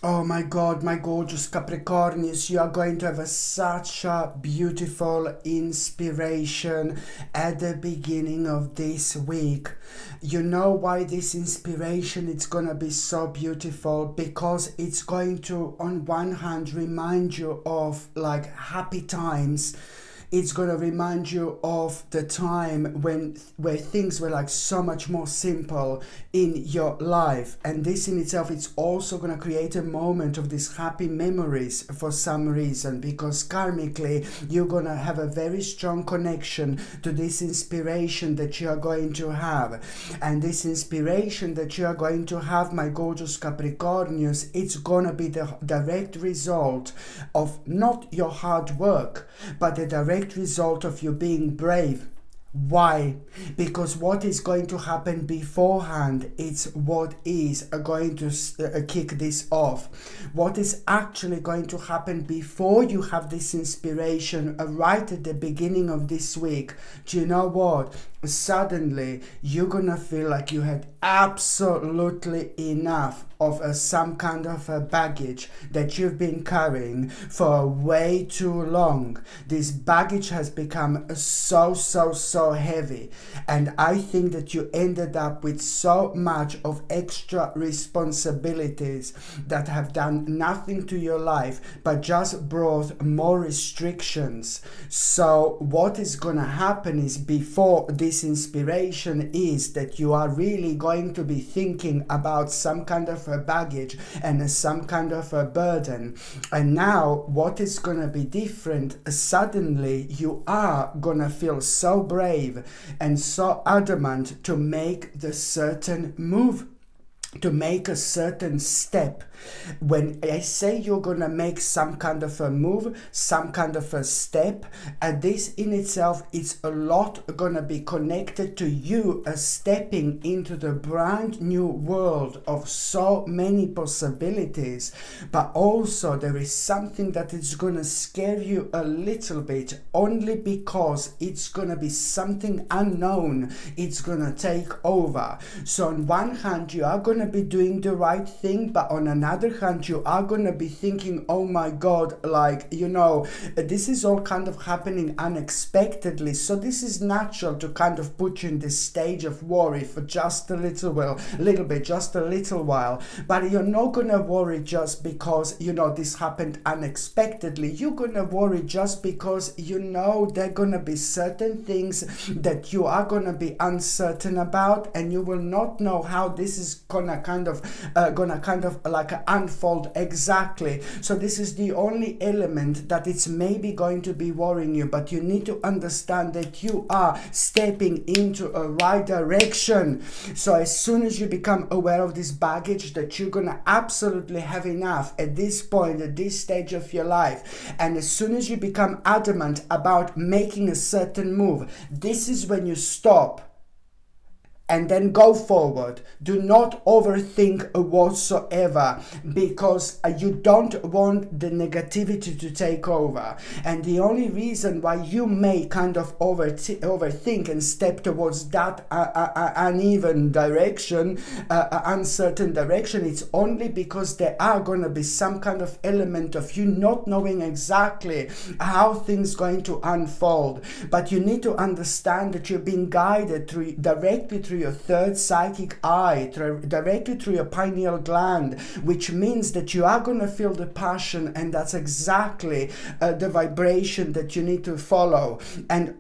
Oh my God, my gorgeous Capricornius, you are going to have such a beautiful inspiration at the beginning of this week. You know why this inspiration is going to be so beautiful? Because it's going to, on one hand, remind you of like happy times. It's going to remind you of the time where things were like so much more simple in your life, and this in itself, it's also going to create a moment of these happy memories for some reason, because karmically you're going to have a very strong connection to this inspiration that you are going to have. And this inspiration that you are going to have, my gorgeous Capricornius, it's going to be the direct result of not your hard work, but the direct result of you being brave. Why? Because what is going to happen beforehand, it's what is going to kick this off. What is actually going to happen before you have this inspiration right at the beginning of this week? Do you know what? Suddenly you're gonna feel like you had absolutely enough of some kind of a baggage that you've been carrying for way too long. This baggage has become so heavy, and I think that you ended up with so much of extra responsibilities that have done nothing to your life but just brought more restrictions. So what is gonna happen is, before this inspiration, is that you are really going to be thinking about some kind of a baggage and some kind of a burden. And now what is going to be different, suddenly you are going to feel so brave and so adamant to make the certain move, to make a certain step. When I say you're gonna make some kind of a move, some kind of a step, and this in itself is a lot gonna be connected to you stepping into the brand new world of so many possibilities. But also there is something that is gonna scare you a little bit, only because it's gonna be something unknown. It's gonna take over. So on one hand you are gonna be doing the right thing, but on another hand you are going to be thinking, oh my God, like, you know, this is all kind of happening unexpectedly, so this is natural to kind of put you in this stage of worry for just a little while. But you're not going to worry just because, you know, this happened unexpectedly. You're going to worry just because, you know, there are going to be certain things that you are going to be uncertain about, and you will not know how this is gonna kind of like unfold exactly. So this is the only element that it's maybe going to be worrying you, but you need to understand that you are stepping into a right direction. So as soon as you become aware of this baggage, that you're gonna absolutely have enough at this point, at this stage of your life, and as soon as you become adamant about making a certain move, this is when you stop and then go forward. Do not overthink whatsoever, because you don't want the negativity to take over. And the only reason why you may kind of overthink and step towards that uneven direction, uncertain direction, it's only because there are going to be some kind of element of you not knowing exactly how things going to unfold. But you need to understand that you're being guided directly through your third psychic eye, directly through your pineal gland, which means that you are going to feel the passion, and that's exactly the vibration that you need to follow. And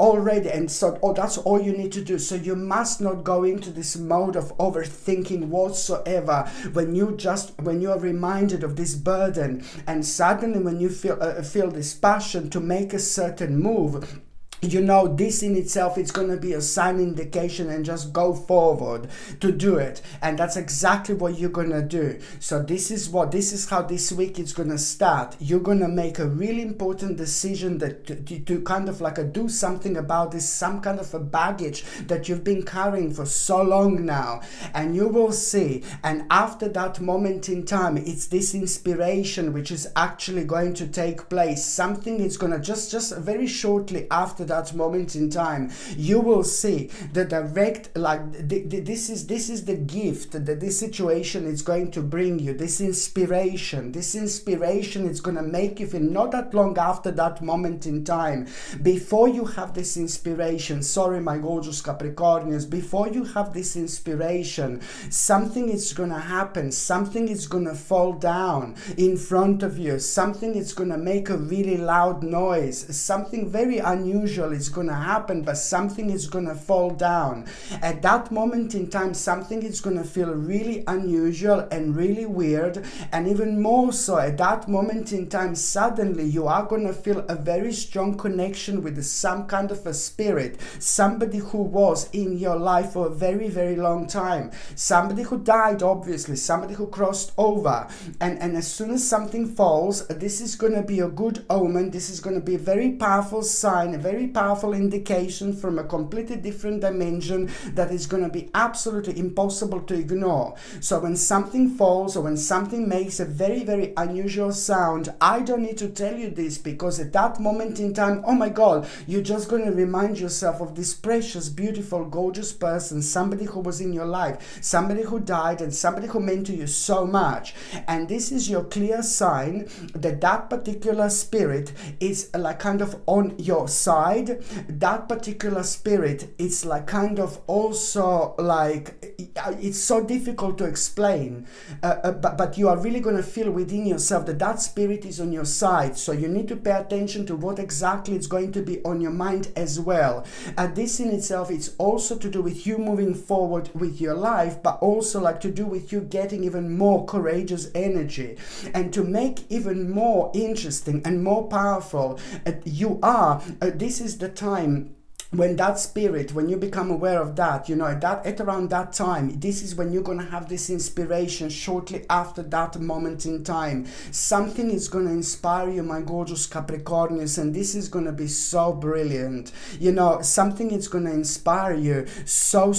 so that's all you need to do. So you must not go into this mode of overthinking whatsoever when you are reminded of this burden, and suddenly when you feel this passion to make a certain move, you know, this in itself, it's going to be a sign indication, and just go forward to do it. And that's exactly what you're going to do. So this is how this week is going to start. You're going to make a really important decision that to kind of like do something about this, some kind of a baggage that you've been carrying for so long now. And you will see. And after that moment in time, it's this inspiration which is actually going to take place. Something is going to just very shortly after that, that moment in time, you will see the direct, like this is the gift that this situation is going to bring you, this inspiration is going to make you feel, not that long after that moment in time, before you have this inspiration, sorry my gorgeous Capricornians, before you have this inspiration, something is going to happen, something is going to fall down in front of you, something is going to make a really loud noise, something very unusual is going to happen, but something is going to fall down. At that moment in time, something is going to feel really unusual and really weird, and even more so at that moment in time, suddenly you are going to feel a very strong connection with some kind of a spirit, somebody who was in your life for a very, very long time, somebody who died, obviously, somebody who crossed over, and as soon as something falls, this is going to be a good omen, this is going to be a very powerful sign, a very powerful indication from a completely different dimension that is going to be absolutely impossible to ignore. So when something falls or when something makes a very, very unusual sound, I don't need to tell you this, because at that moment in time, oh my God, you're just going to remind yourself of this precious, beautiful, gorgeous person, somebody who was in your life, somebody who died, and somebody who meant to you so much. And this is your clear sign that that particular spirit is like kind of on your side. That particular spirit is like kind of also like, it's so difficult to explain, but you are really going to feel within yourself that that spirit is on your side. So you need to pay attention to what exactly is going to be on your mind as well. And this in itself, it's also to do with you moving forward with your life, but also like to do with you getting even more courageous energy. And to make even more interesting and more powerful, this is the time when that spirit, when you become aware of that, you know, at around that time, this is when you're going to have this inspiration shortly after that moment in time. Something is going to inspire you, my gorgeous Capricornians, and this is going to be so brilliant. You know, something is going to inspire you so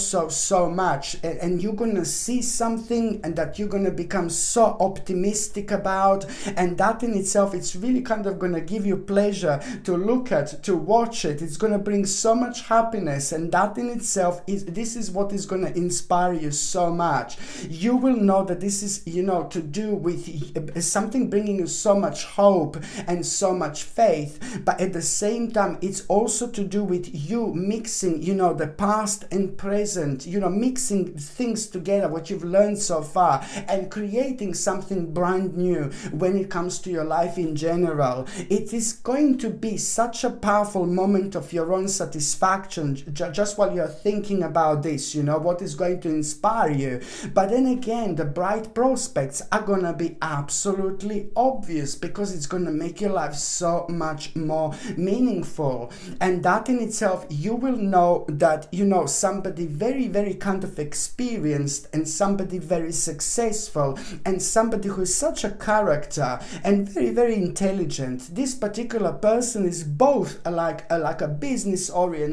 much, and you're going to see something and that you're going to become so optimistic about, and that in itself, it's really kind of going to give you pleasure to look at, to watch it. It's going to bring so much happiness, and that in itself this is what is going to inspire you so much. You will know that this is, you know, to do with something bringing you so much hope and so much faith, but at the same time it's also to do with you mixing, you know, the past and present, you know, mixing things together, what you've learned so far, and creating something brand new when it comes to your life in general. It is going to be such a powerful moment of your own satisfaction just while you're thinking about this, you know, what is going to inspire you. But then again, the bright prospects are gonna be absolutely obvious, because it's gonna make your life so much more meaningful. And that in itself, you will know that, you know, somebody very, very kind of experienced, and somebody very successful, and somebody who is such a character and very, very intelligent. This particular person is both like a business oriented,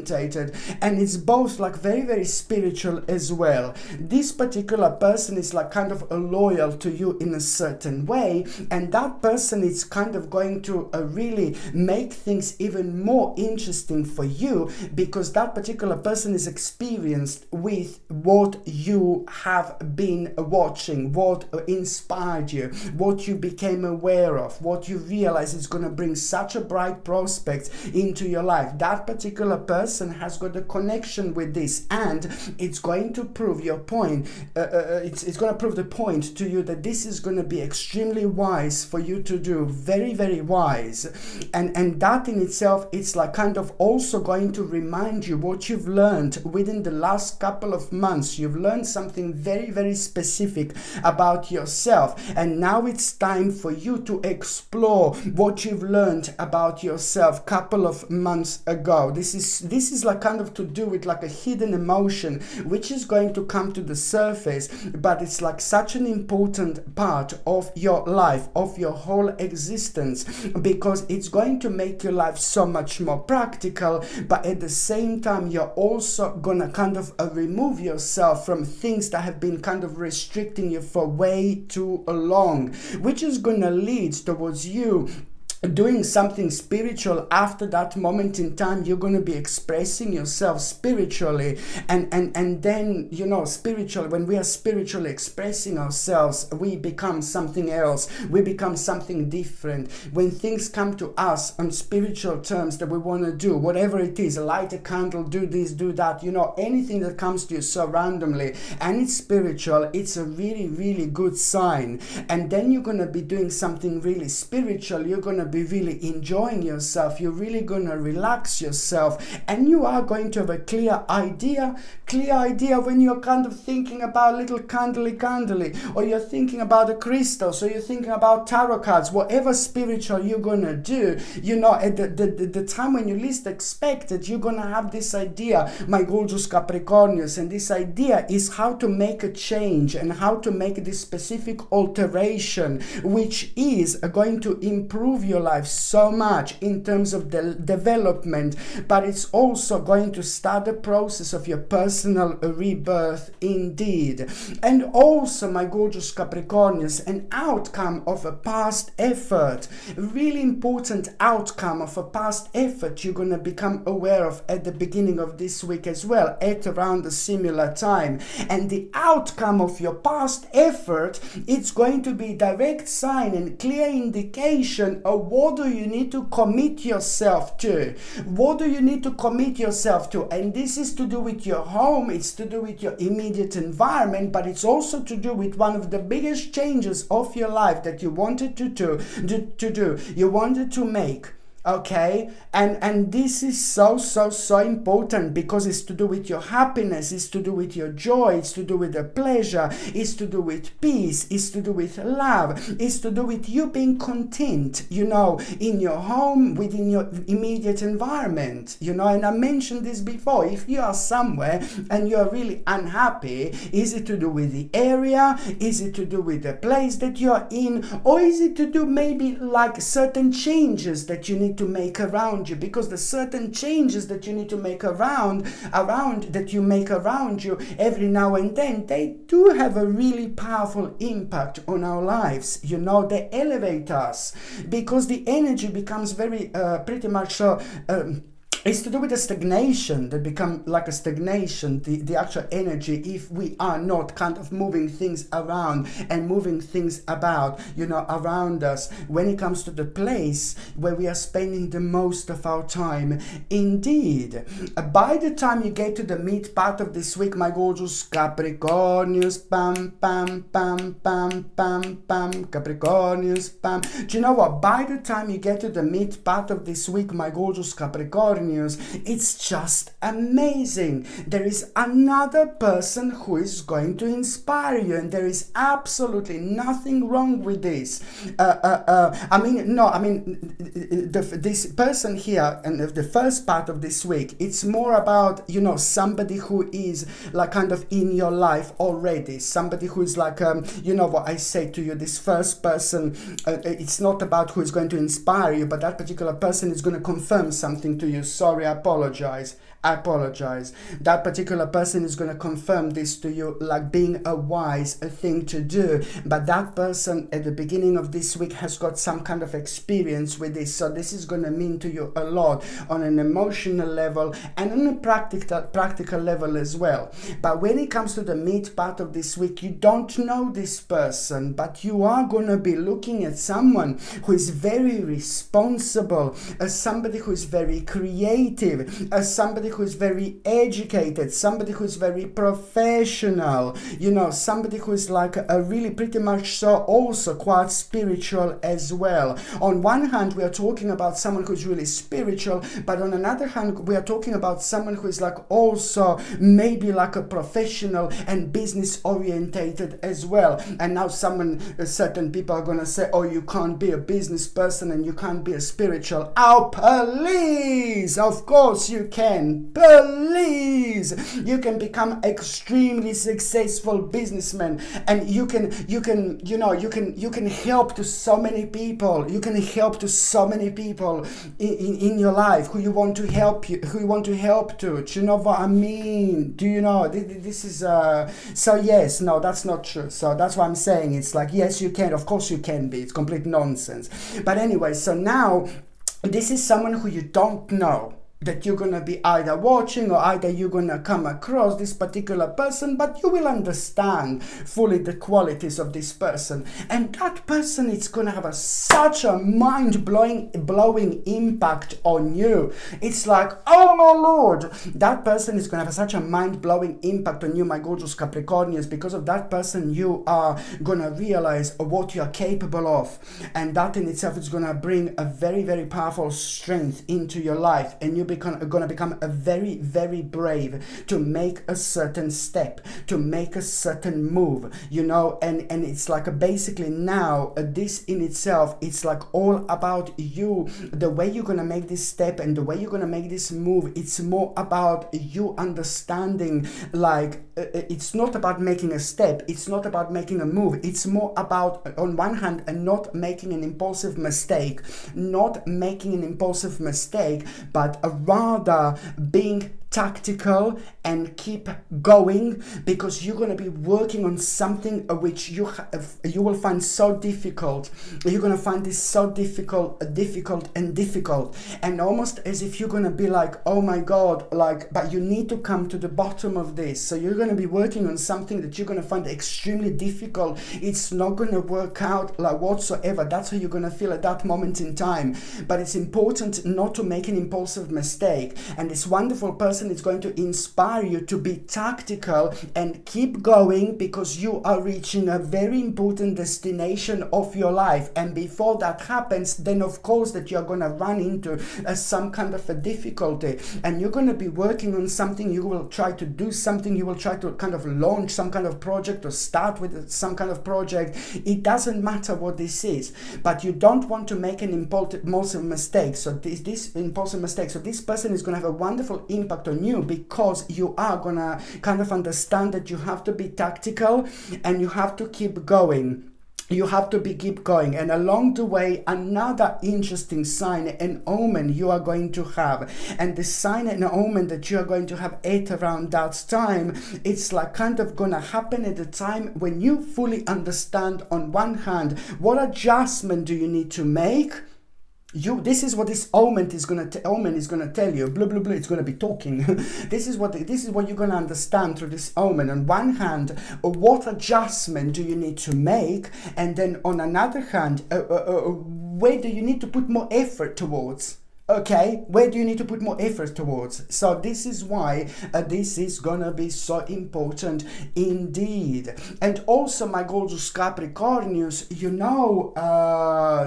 and it's both like very, very spiritual as well. This particular person is like kind of loyal to you in a certain way, and that person is kind of going to really make things even more interesting for you, because that particular person is experienced with what you have been watching, what inspired you, what you became aware of, what you realize is going to bring such a bright prospect into your life. That particular person has got a connection with this, and it's going to prove your point. It's going to prove the point to you that this is going to be extremely wise for you to do, very, very wise. And that in itself, it's like kind of also going to remind you what you've learned within the last couple of months. You've learned something very, very specific about yourself, and now it's time for you to explore what you've learned about yourself couple of months ago. This is like kind of to do with like a hidden emotion which is going to come to the surface, but it's like such an important part of your life, of your whole existence, because it's going to make your life so much more practical, but at the same time you're also gonna kind of remove yourself from things that have been kind of restricting you for way too long, which is gonna lead towards you doing something spiritual. After that moment in time, you're going to be expressing yourself spiritually, and then, you know, spiritual, when we are spiritually expressing ourselves, we become something else, we become something different. When things come to us on spiritual terms that we want to do, whatever it is, light a candle, do this, do that, you know, anything that comes to you so randomly and it's spiritual, it's a really, really good sign. And then you're going to be doing something really spiritual, you're going to be really enjoying yourself, you're really going to relax yourself, and you are going to have a clear idea when you're kind of thinking about little candly, or you're thinking about the crystals, or you're thinking about tarot cards, whatever spiritual you're going to do, you know, at the time when you least expect it, you're going to have this idea, my gorgeous Capricornius, and this idea is how to make a change and how to make this specific alteration, which is going to improve your life so much in terms of the development, but it's also going to start the process of your personal rebirth indeed. And also, my gorgeous Capricornius, an outcome of a past effort, really important outcome of a past effort, you're going to become aware of at the beginning of this week as well, at around a similar time. And the outcome of your past effort, it's going to be direct sign and clear indication of what do you need to commit yourself to? What do you need to commit yourself to? And this is to do with your home, it's to do with your immediate environment, but it's also to do with one of the biggest changes of your life that you wanted to do, you wanted to make. Okay, and this is so important, because it's to do with your happiness, it's to do with your joy, it's to do with the pleasure, it's to do with peace, it's to do with love, it's to do with you being content, you know, in your home, within your immediate environment, you know. And I mentioned this before, if you are somewhere and you're really unhappy, is it to do with the area, is it to do with the place that you're in, or is it to do maybe like certain changes that you need to make around you? Because the certain changes that you need to make around you every now and then, they do have a really powerful impact on our lives, you know. They elevate us, because the energy becomes very pretty much so it's to do with the stagnation, that become like a stagnation, the actual energy, if we are not kind of moving things around and moving things about, you know, around us, when it comes to the place where we are spending the most of our time. Indeed, by the time you get to the mid part of this week, my gorgeous Capricornius, pam, pam, pam, pam, pam, pam, Capricornius, pam. Do you know what? By the time you get to the mid part of this week, my gorgeous Capricornius, it's just amazing. There is another person who is going to inspire you, and there is absolutely nothing wrong with this. This person here, and the first part of this week, it's more about, you know, somebody who is like kind of in your life already, somebody who is like, you know what I say to you, this first person, it's not about who is going to inspire you, but that particular person is going to confirm something to you. Sorry, I apologize. That particular person is going to confirm this to you, like being a wise thing to do. But that person at the beginning of this week has got some kind of experience with this. So this is going to mean to you a lot on an emotional level and on a practical level as well. But when it comes to the mid part of this week, you don't know this person, but you are going to be looking at someone who is very responsible, as somebody who is very creative, as somebody who is very educated, somebody who is very professional, you know, somebody who is like a really pretty much so also quite spiritual as well. On one hand, we are talking about someone who's really spiritual, but on another hand, we are talking about someone who is like also maybe like a professional and business orientated as well. And now certain people are going to say, oh, you can't be a business person and you can't be a spiritual. Oh, please, of course you can. Please, you can become extremely successful businessman, and you can help to so many people. You can help to so many people in your life who you want to help to. Do you know what I mean? Do you know this is so yes, no, that's not true. So that's why I'm saying it's like, yes, you can, of course you can be. It's complete nonsense. But anyway, so now this is someone who you don't know, that you're going to be either watching or either you're going to come across this particular person, but you will understand fully the qualities of this person. And that person is going to have such a mind-blowing impact on you. It's like, oh my Lord, that person is going to have such a mind-blowing impact on you, my gorgeous Capricornians. Because of that person, you are going to realize what you are capable of. And that in itself is going to bring a very, very powerful strength into your life. And you're going to become a very, very brave to make a certain step, to make a certain move, you know. And it's like basically now this in itself, it's like all about you, the way you're going to make this step and the way you're going to make this move. It's more about you understanding, like it's not about making a step, it's not about making a move, it's more about, on one hand, not making an impulsive mistake, but rather being tactical and keep going, because you're going to be working on something which you will find so difficult. You're going to find this so difficult, and almost as if you're going to be like, oh my God, like, but you need to come to the bottom of this. So you're going to be working on something that you're going to find extremely difficult. It's not going to work out like whatsoever. That's how you're going to feel at that moment in time. But it's important not to make an impulsive mistake. And this wonderful person is going to inspire you to be tactical and keep going, because you are reaching a very important destination of your life. And before that happens, then of course that you're going to run into some kind of a difficulty, and you're going to be working on something. You will try to do something, you will try to kind of launch some kind of project or start with some kind of project. It doesn't matter what this is, but you don't want to make an impulsive mistake. So this impulsive mistake, so this person is going to have a wonderful impact on you, because you are going to kind of understand that you have to be tactical and you have to keep going. You have to keep going. And along the way, another interesting sign and omen you are going to have. And the sign and omen that you are going to have at around that time, it's like kind of going to happen at the time when you fully understand, on one hand, what adjustment do you need to make. This is what this omen is gonna tell you. Blah blah blah. It's gonna be talking. This is what you're gonna understand through this omen. On one hand, what adjustment do you need to make, and then on another hand, where do you need to put more effort towards? Okay, where do you need to put more effort towards? So this is why this is gonna be so important indeed. And also, my gorgeous Capricornians, you know,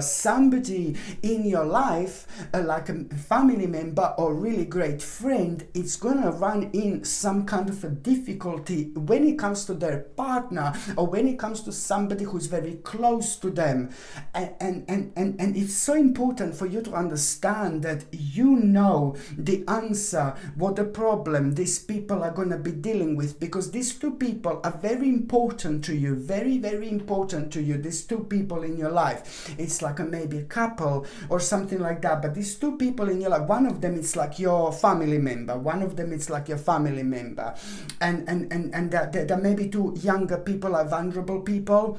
somebody in your life, like a family member or really great friend, is gonna run in some kind of a difficulty when it comes to their partner, or when it comes to somebody who's very close to them. And it's so important for you to understand that you know the answer, what the problem these people are going to be dealing with, because these two people are very important to you, very, very important to you. These two people in your life, it's like maybe a couple or something like that, but these two people in your life, one of them is like your family member, and there may be two younger people, are vulnerable people,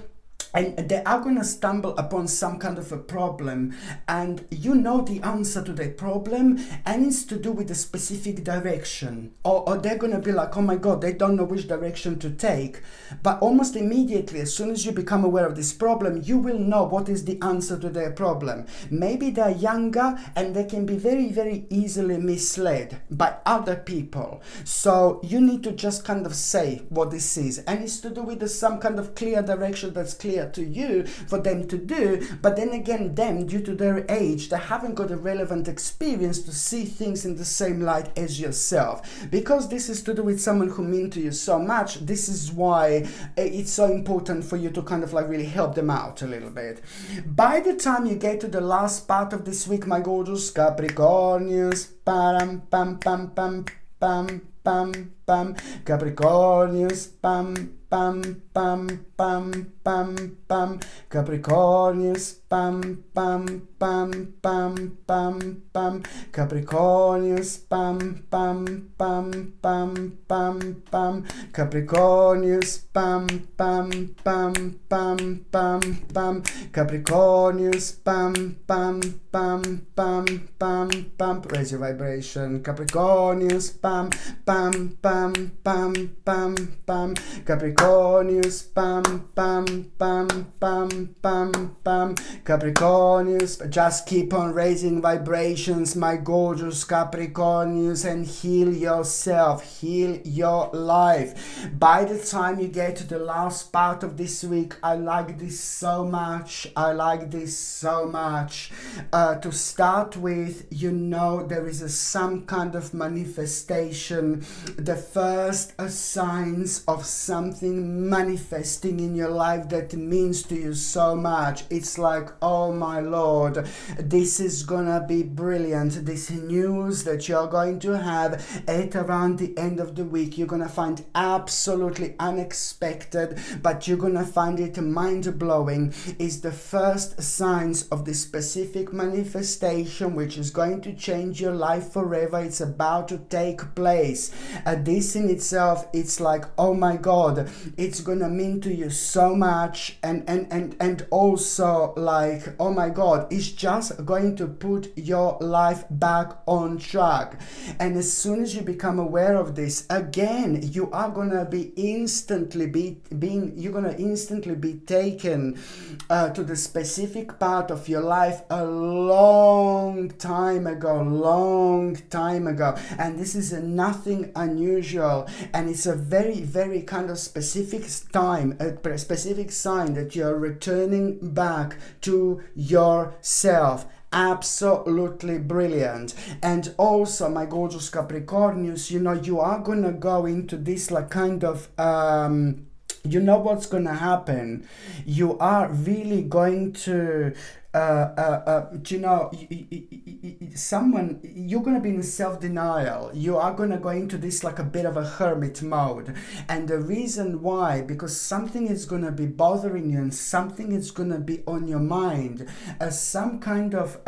and they are going to stumble upon some kind of a problem, and you know the answer to that problem, and it's to do with a specific direction, or they're going to be like, oh my God, they don't know which direction to take. But almost immediately, as soon as you become aware of this problem, you will know what is the answer to their problem. Maybe they're younger and they can be very, very easily misled by other people. So you need to just kind of say what this is, and it's to do with some kind of clear direction that's clear similar to you for them to do, but then again, them, due to their age, they haven't got a relevant experience to see things in the same light as yourself. Because this is to do with someone who means to you so much, this is why it's so important for you to kind of like really help them out a little bit. By the time you get to the last part of this week, my gorgeous Capricornians, pam pam pam pam pam pam pam, Capricornians, pam pam pam pam pam pam, Capricornians, pam pam pam pam pam pam, Capricornians, pam pam pam pam pam pam, Capricornians, pam pam pam pam pam pam, Capricornians, pam pam pam pam pam pam. Raise your vibration, Capricornians, pam pam pam pam pam pam, Capricornians, pam pam pam pam pam pam, Capricornians. Just keep on raising vibrations, my gorgeous Capricornians, and heal yourself, heal your life. By the time you get to the last part of this week, I like this so much, I like this so much. To start with, you know, there is some kind of manifestation, the first signs of something manifesting in your life that means to you so much. It's like, oh my Lord, this is gonna be brilliant. This news that you're going to have at around the end of the week, you're gonna find absolutely unexpected, but you're gonna find it mind-blowing. Is the first signs of this specific manifestation which is going to change your life forever. It's about to take place. This in itself, it's like, oh my God, it's gonna mean to you so much, and also like, oh my God, it's just going to put your life back on track. And as soon as you become aware of this, again, you are gonna be instantly you're gonna instantly be taken to the specific part of your life a long time ago, and this is nothing unusual, and it's a very, very kind of specific time, a specific sign that you're returning back to yourself. Absolutely brilliant. And also, my gorgeous Capricornians, you know, you are gonna go into this like kind of you know what's gonna happen. You are really going to you know, you're going to be in self-denial. You are going to go into this like a bit of a hermit mode. And the reason why, because something is going to be bothering you and something is going to be on your mind. Some kind of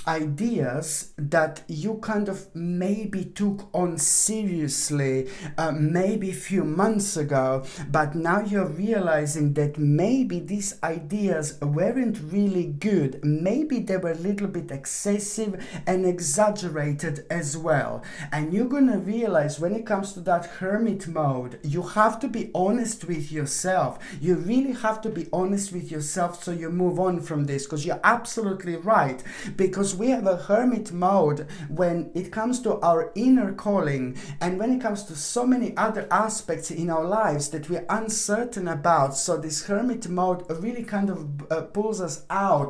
ideas that you kind of maybe took on seriously maybe a few months ago, but now you're realizing that maybe these ideas weren't really good. Maybe they were a little bit excessive and exaggerated as well. And you're gonna realize when it comes to that hermit mode, you have to be honest with yourself. You really have to be honest with yourself so you move on from this, because you're absolutely right. Because we have a hermit mode when it comes to our inner calling, and when it comes to so many other aspects in our lives that we're uncertain about. So this hermit mode really kind of pulls us out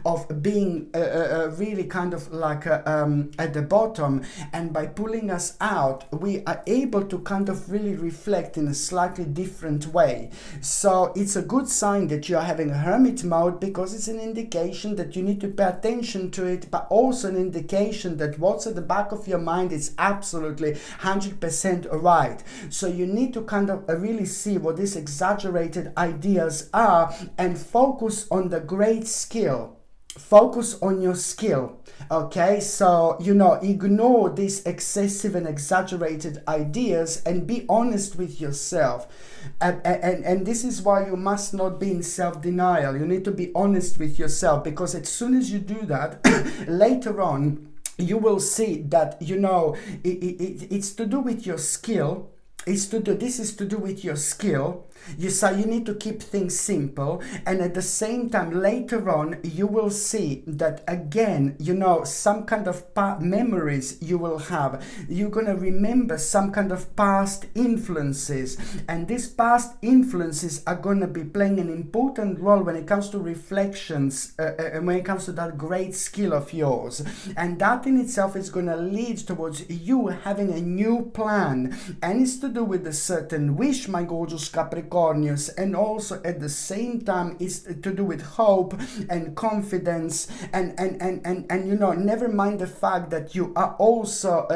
of being really kind of like at the bottom, and by pulling us out we are able to kind of really reflect in a slightly different way. So it's a good sign that you are having a hermit mode, because it's an indication that you need to pay attention to it, but also an indication that what's at the back of your mind is absolutely 100% right. So you need to kind of really see what these exaggerated ideas are and focus on the great skill. Focus on your skill. Okay, so you know, ignore these excessive and exaggerated ideas and be honest with yourself. And this is why you must not be in self-denial. You need to be honest with yourself, because as soon as you do that, later on you will see that, you know, it's to do with your skill. This is to do with your skill. You need to keep things simple, and at the same time later on you will see that again, some kind of memories you will have. You're going to remember some kind of past influences, and these past influences are going to be playing an important role when it comes to reflections, and when it comes to that great skill of yours. And that in itself is going to lead towards you having a new plan, and it's to do with a certain wish, my gorgeous Capricornius, and also at the same time it's to do with hope and confidence, and never mind the fact that you are also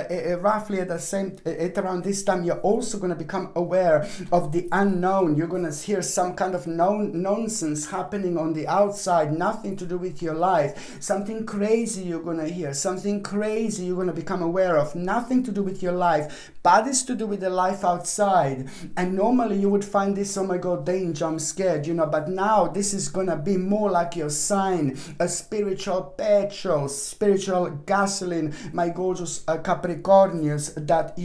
roughly at around this time you're also going to become aware of the unknown. You're going to hear some kind of nonsense happening on the outside, nothing to do with your life. Something crazy you're going to hear, something crazy you're going to become aware of, nothing to do with your life, but it's to do with the life outside. And normally you would find this, oh my god, danger, I'm scared, but now this is gonna be more like your sign, a spiritual petrol, spiritual gasoline, my gorgeous Capricornius, that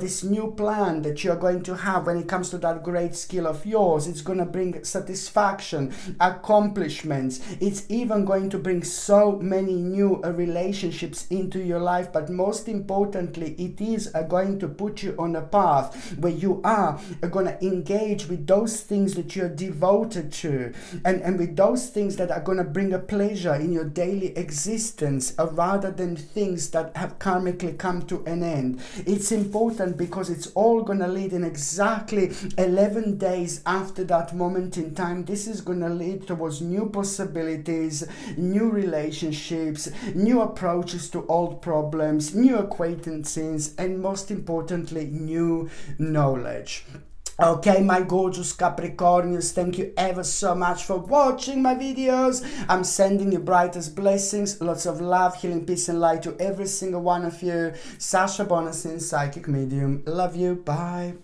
this new plan that you're going to have when it comes to that great skill of yours, it's gonna bring satisfaction, accomplishments. It's even going to bring so many new relationships into your life, but most importantly, it is going to put you on a path where you are going to engage with those things that you're devoted to, and with those things that are going to bring a pleasure in your daily existence, rather than things that have karmically come to an end. It's important because it's all going to lead in exactly 11 days after that moment in time. This is going to lead towards new possibilities, new relationships, new approaches to old problems, new acquaintances, and most importantly, new knowledge. Okay, my gorgeous Capricornians, thank you ever so much for watching my videos. I'm sending you brightest blessings, lots of love, healing, peace and light to every single one of you. Sasha Bonasin, Psychic Medium. Love you. Bye.